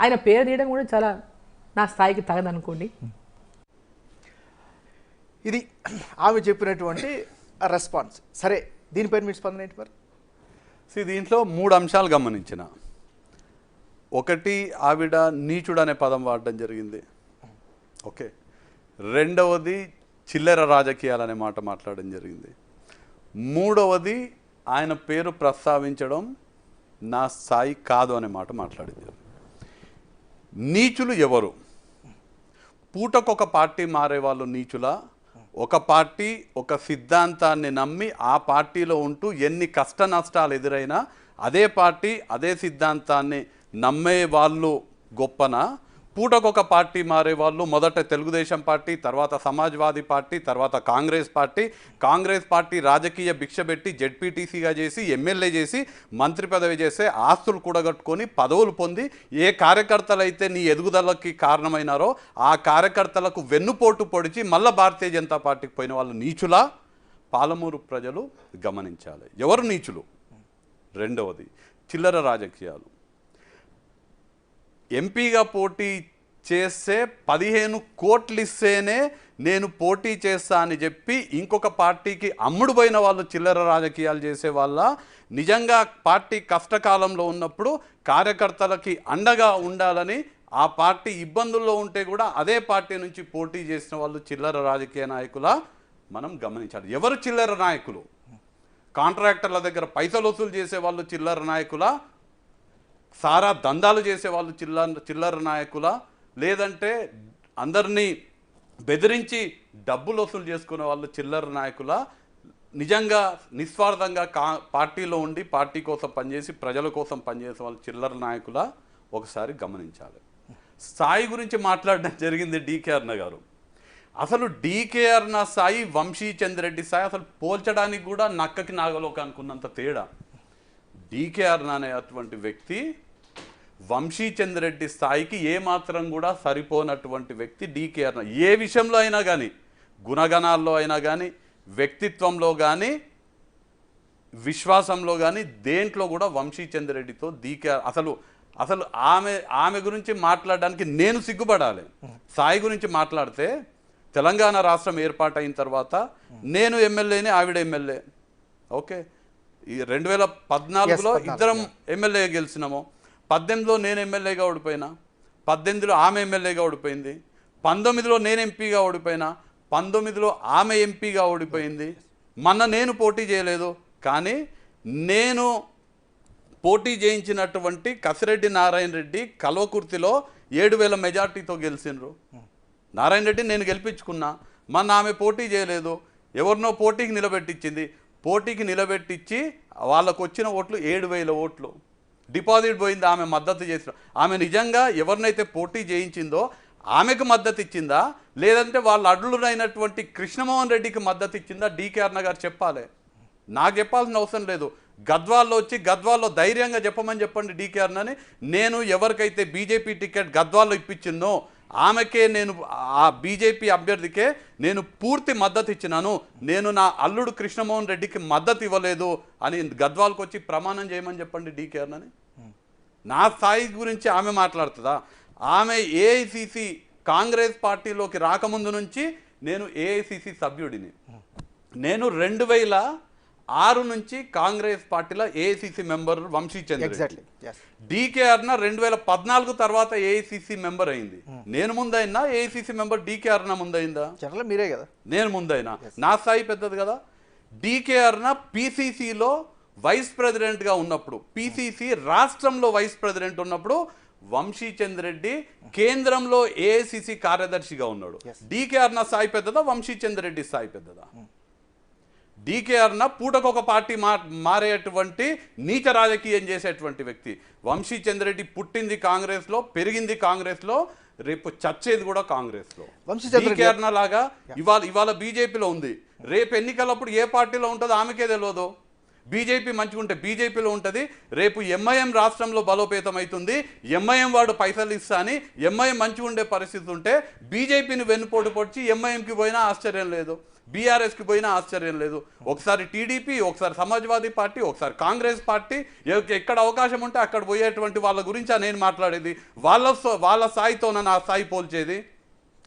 ఆయన పేరు తీయడం కూడా చాలా నా స్థాయికి తగదనుకోండి. ఇది ఆమె చెప్పినటువంటి రెస్పాన్స్. సరే, దీనిపైన మీ స్పందన ఏంటి మరి? దీంట్లో 3 అంశాలు గమనించిన. ఒకటి, ఆవిడ నీచుడు అనే పదం వాడడం జరిగింది. ఓకే. రెండవది, చిల్లర రాజకీయాలు అనే మాట మాట్లాడడం జరిగింది. మూడవది, ఆయన పేరు ప్రస్తావించడం నా స్థాయి కాదు అనే మాట మాట్లాడింది. నీచులు ఎవరు? పూటకొక పార్టీ మారే వాళ్ళు నీచులా? ఒక పార్టీ ఒక సిద్ధాంతాన్ని నమ్మి ఆ పార్టీలో ఉంటూ ఎన్ని కష్ట నష్టాలు ఎదురైనా అదే పార్టీ అదే సిద్ధాంతాన్ని నమ్మే వాళ్ళు గొప్పనా? పూటకొక పార్టీ మారే వాళ్ళు మొదట తెలుగుదేశం పార్టీ, తర్వాత సమాజ్వాదీ పార్టీ, తర్వాత కాంగ్రెస్ పార్టీ రాజకీయ భిక్ష పెట్టి జెడ్పీటీసీగా చేసి, ఎమ్మెల్యే చేసి, మంత్రి పదవి చేసి, ఆస్తులు కూడగట్టుకొని పదవులు పొంది ఏ కార్యకర్తలు అయితే నీ ఎదుగుదలకి కారణమైనారో ఆ కార్యకర్తలకు వెన్నుపోటు పొడిచి మళ్ళీ భారతీయ జనతా పార్టీకి పోయిన వాళ్ళు నీచులా? పాలమూరు ప్రజలు గమనించాలి ఎవరు నీచులు. రెండవది, చిల్లర రాజకీయాలు. ఎంపీగా పోటీ చేస్తే 15 కోట్లు ఇస్తేనే నేను పోటీ చేస్తా అని చెప్పి ఇంకొక పార్టీకి అమ్ముడు పోయిన వాళ్ళు చిల్లర రాజకీయాలు చేసే వాళ్ళ? నిజంగా పార్టీ కష్టకాలంలో ఉన్నప్పుడు కార్యకర్తలకి అండగా ఉండాలని ఆ పార్టీ ఇబ్బందుల్లో ఉంటే కూడా అదే పార్టీ నుంచి పోటీ చేసిన వాళ్ళు చిల్లర రాజకీయ నాయకులా? మనం గమనించాలి. ఎవరు చిల్లర నాయకులు? కాంట్రాక్టర్ల దగ్గర పైసలు వసూలు చేసే వాళ్ళు చిల్లర నాయకులా? సారా దందాలు చేసేవాళ్ళు చిల్లర నాయకులా? లేదంటే అందరినీ బెదిరించి డబ్బులు వసూలు చేసుకునే వాళ్ళు చిల్లర నాయకులా? నిజంగా నిస్వార్థంగా పార్టీలో ఉండి పార్టీ కోసం పనిచేసి ప్రజల కోసం పనిచేసే వాళ్ళు చిల్లర నాయకులా? ఒకసారి గమనించాలి. స్థాయి గురించి మాట్లాడడం జరిగింది డీకే అరుణ గారు. అసలు డీకే అరుణ స్థాయి, వంశీచంద్రెడ్డి స్థాయి అసలు పోల్చడానికి కూడా నక్కకి నాగలోక అనుకున్నంత తేడా. డీకే అరుణ అనే అటువంటి వ్యక్తి వంశీచంద్రెడ్డి స్థాయికి ఏమాత్రం కూడా సరిపోనటువంటి వ్యక్తి డీకే అరుణ. ఏ విషయంలో అయినా కానీ, గుణగణాల్లో అయినా కానీ, వ్యక్తిత్వంలో కానీ, విశ్వాసంలో కానీ, దేంట్లో కూడా వంశీచంద్రెడ్డితో డీకే అసలు ఆమె గురించి మాట్లాడడానికి నేను సిగ్గుపడాలి. స్థాయి గురించి మాట్లాడితే తెలంగాణ రాష్ట్రం ఏర్పాటైన తర్వాత నేను ఎమ్మెల్యేని, ఆవిడ ఎమ్మెల్యే. ఓకే. ఈ 2014లో ఇద్దరం ఎమ్మెల్యేగా గెలిచినాము. 18లో నేను ఎమ్మెల్యేగా ఓడిపోయినా, 18లో ఆమె ఎమ్మెల్యేగా ఓడిపోయింది, 19లో నేను ఎంపీగా ఓడిపోయినా, 19లో ఆమె ఎంపీగా ఓడిపోయింది. మొన్న నేను పోటీ చేయలేదు, కానీ నేను పోటీ చేయించినటువంటి కసిరెడ్డి నారాయణ రెడ్డి కల్వకుర్తిలో 7,000 మెజార్టీతో గెలిచినారు. నారాయణ రెడ్డి నేను గెలిపించుకున్నా. మొన్న ఆమె పోటీ చేయలేదు, ఎవరినో పోటీకి నిలబెట్టించింది. పోటీకి నిలబెట్టించి వాళ్ళకు వచ్చిన ఓట్లు 7,000 ఓట్లు. డిపాజిట్ పోయింది. ఆమె మద్దతు చేసిన ఆమె నిజంగా ఎవరినైతే పోటీ చేయించిందో ఆమెకు మద్దతు ఇచ్చిందా, లేదంటే వాళ్ళ అడ్లునైనటువంటి కృష్ణమోహన్ రెడ్డికి మద్దతు ఇచ్చిందా? డీకే అరుణ గారు చెప్పాలి. నాకు చెప్పాల్సిన అవసరం లేదు. గద్వాల్లో వచ్చి గద్వాల్లో ధైర్యంగా చెప్పమని చెప్పండి డీకే అరుణని. నేను ఎవరికైతే బీజేపీ టికెట్ గద్వాల్లో ఇప్పించిందో ఆమెకే, నేను ఆ బీజేపీ అభ్యర్థికే నేను పూర్తి మద్దతు ఇచ్చినాను. నేను నా అల్లుడు కృష్ణమోహన్ రెడ్డికి మద్దతు ఇవ్వలేదు అని గద్వాల్కి వచ్చి ప్రమాణం చేయమని చెప్పండి డీకే అరుణని. నా స్థాయి గురించి ఆమె మాట్లాడుతుందా? ఆమె ఏఐసిసి కాంగ్రెస్ పార్టీలోకి రాకముందు నుంచి నేను ఏఐసిసి సభ్యుడిని. నేను 2006 నుంచి కాంగ్రెస్ పార్టీలో ఏఐసిసి మెంబర్ వంశీచంద్రెడ్డి. డీకే అరుణ 2014 తర్వాత ఏఐసిసి మెంబర్ అయింది. నేను ముందైనా ఏఐసిసి మెంబర్ డీకే అరుణ ముందైందా? మీరే కదా. నేను ముందైనా. నా స్థాయి పెద్దది కదా. డీకే అరుణ పిసిసిలో వైస్ ప్రెసిడెంట్గా ఉన్నప్పుడు, పిసిసి రాష్ట్రంలో వైస్ ప్రెసిడెంట్ ఉన్నప్పుడు వంశీచంద్రెడ్డి కేంద్రంలో ఏఐసిసి కార్యదర్శిగా ఉన్నాడు. డీకే అరుణ స్థాయి పెద్దదా, వంశీచంద్రెడ్డి స్థాయి పెద్దదా? డీకే అరుణ పూటకొక పార్టీ మారేటువంటి నీచ రాజకీయం చేసేటువంటి వ్యక్తి. వంశీచంద్రెడ్డి పుట్టింది కాంగ్రెస్లో, పెరిగింది కాంగ్రెస్లో, రేపు చచ్చేది కూడా కాంగ్రెస్లో. డీకే అరుణ లాగా ఇవాళ బీజేపీలో ఉంది, రేపు ఎన్నికలప్పుడు ఏ పార్టీలో ఉంటుందో ఆమెకే తెలియదు. బీజేపీ మంచిగుంటే బీజేపీలో ఉంటుంది, రేపు ఎంఐఎం రాష్ట్రంలో బలోపేతం అవుతుంది, ఎంఐఎం వాడు పైసలు ఇస్తా అని ఎంఐఎం మంచిగా ఉండే పరిస్థితి ఉంటే బీజేపీని వెన్నుపోటు పొడిచి ఎంఐఎంకి పోయినా ఆశ్చర్యం లేదు. బీఆర్ఎస్కి పోయినా ఆశ్చర్యం లేదు. ఒకసారి టీడీపీ, ఒకసారి సమాజ్వాదీ పార్టీ, ఒకసారి కాంగ్రెస్ పార్టీ, ఎక్కడ అవకాశం ఉంటే అక్కడ పోయేటువంటి వాళ్ళ గురించి నేను మాట్లాడేది. వాళ్ళ స్థాయితో నా స్థాయి పోల్చేది.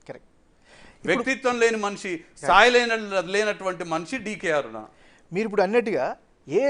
కరెక్ట్. వ్యక్తిత్వం లేని మనిషి, స్థాయి లేనటువంటి మనిషి డీకే అరుణ. మీరు ఇప్పుడు అన్నట్టుగా ఏ